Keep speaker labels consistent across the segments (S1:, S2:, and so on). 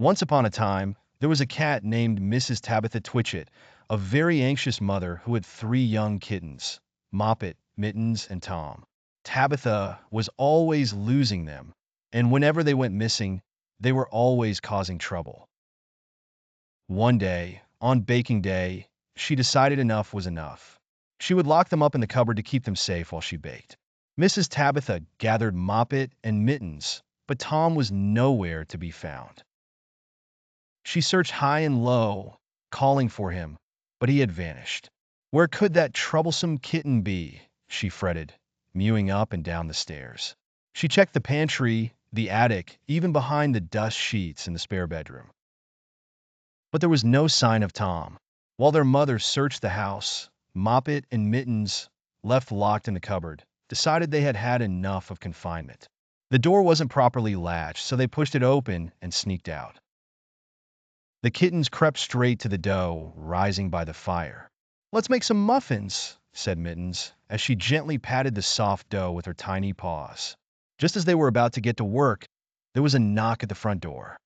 S1: Once upon a time, there was a cat named Mrs. Tabitha Twitchit, a very anxious mother who had three young kittens, Moppet, Mittens, and Tom. Tabitha was always losing them, and whenever they went missing, they were always causing trouble. One day, on baking day, she decided enough was enough. She would lock them up in the cupboard to keep them safe while she baked. Mrs. Tabitha gathered Moppet and Mittens, but Tom was nowhere to be found. She searched high and low, calling for him, but he had vanished. Where could that troublesome kitten be? She fretted, mewing up and down the stairs. She checked the pantry, the attic, even behind the dust sheets in the spare bedroom. But there was no sign of Tom. While their mother searched the house, Moppet and Mittens, left locked in the cupboard, decided they had had enough of confinement. The door wasn't properly latched, so they pushed it open and sneaked out. The kittens crept straight to the dough rising by the fire. "Let's make some muffins," said Mittens, as she gently patted the soft dough with her tiny paws. Just as they were about to get to work, there was a knock at the front door.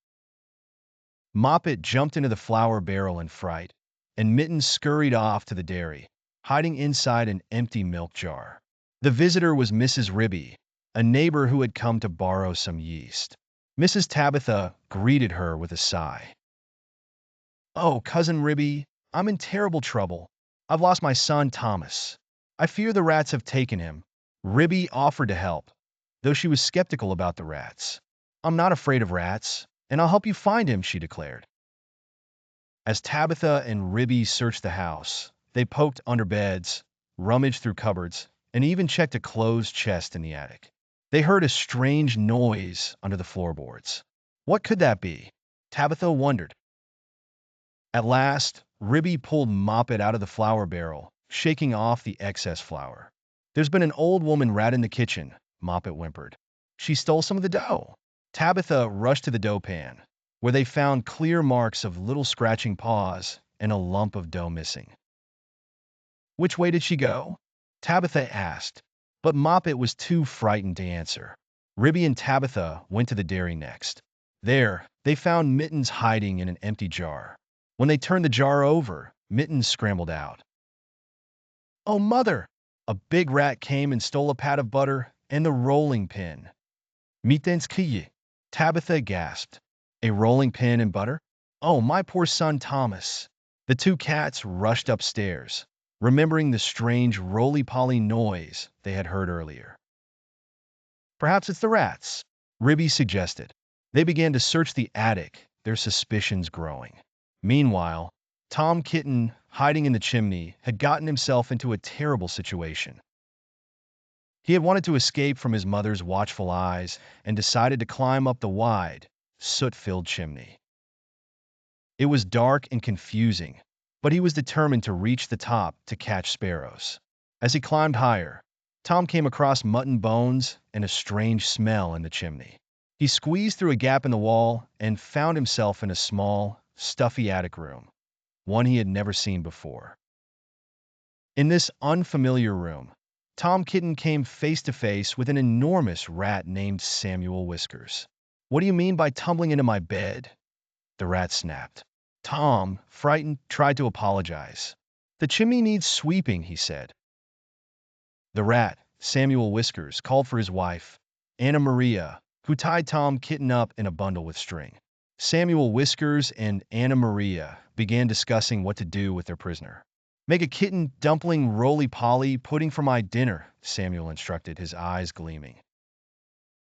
S1: Moppet jumped into the flour barrel in fright, and Mittens scurried off to the dairy, hiding inside an empty milk jar. The visitor was Mrs. Ribby, a neighbor who had come to borrow some yeast. Mrs. Tabitha greeted her with a sigh. "Oh, Cousin Ribby, I'm in terrible trouble. I've lost my son Thomas. I fear the rats have taken him." Ribby offered to help, though she was skeptical about the rats. "I'm not afraid of rats, and I'll help you find him," she declared. As Tabitha and Ribby searched the house, they poked under beds, rummaged through cupboards, and even checked a closed chest in the attic. They heard a strange noise under the floorboards. What could that be? Tabitha wondered. At last, Ribby pulled Moppet out of the flour barrel, shaking off the excess flour. "There's been an old woman rat in the kitchen," Moppet whimpered. "She stole some of the dough." Tabitha rushed to the dough pan, where they found clear marks of little scratching paws and a lump of dough missing. "Which way did she go?" Tabitha asked, but Moppet was too frightened to answer. Ribby and Tabitha went to the dairy next. There, they found Mittens hiding in an empty jar. When they turned the jar over, Mittens scrambled out. "Oh, Mother!" A big rat came and stole a pat of butter and the rolling pin. "Mittens kye," Tabitha gasped. "A rolling pin and butter? Oh, my poor son Thomas." The two cats rushed upstairs, remembering the strange roly-poly noise they had heard earlier. "Perhaps it's the rats," Ribby suggested. They began to search the attic, their suspicions growing. Meanwhile, Tom Kitten, hiding in the chimney, had gotten himself into a terrible situation. He had wanted to escape from his mother's watchful eyes and decided to climb up the wide, soot-filled chimney. It was dark and confusing, but he was determined to reach the top to catch sparrows. As he climbed higher, Tom came across mutton bones and a strange smell in the chimney. He squeezed through a gap in the wall and found himself in a small, stuffy attic room, one he had never seen before. In this unfamiliar room, Tom Kitten came face to face with an enormous rat named Samuel Whiskers. "What do you mean by tumbling into my bed?" the rat snapped. Tom, frightened, tried to apologize. "The chimney needs sweeping," he said. The rat, Samuel Whiskers, called for his wife, Anna Maria, who tied Tom Kitten up in a bundle with string. Samuel Whiskers and Anna Maria began discussing what to do with their prisoner. "Make a kitten dumpling roly-poly pudding for my dinner," Samuel instructed, his eyes gleaming.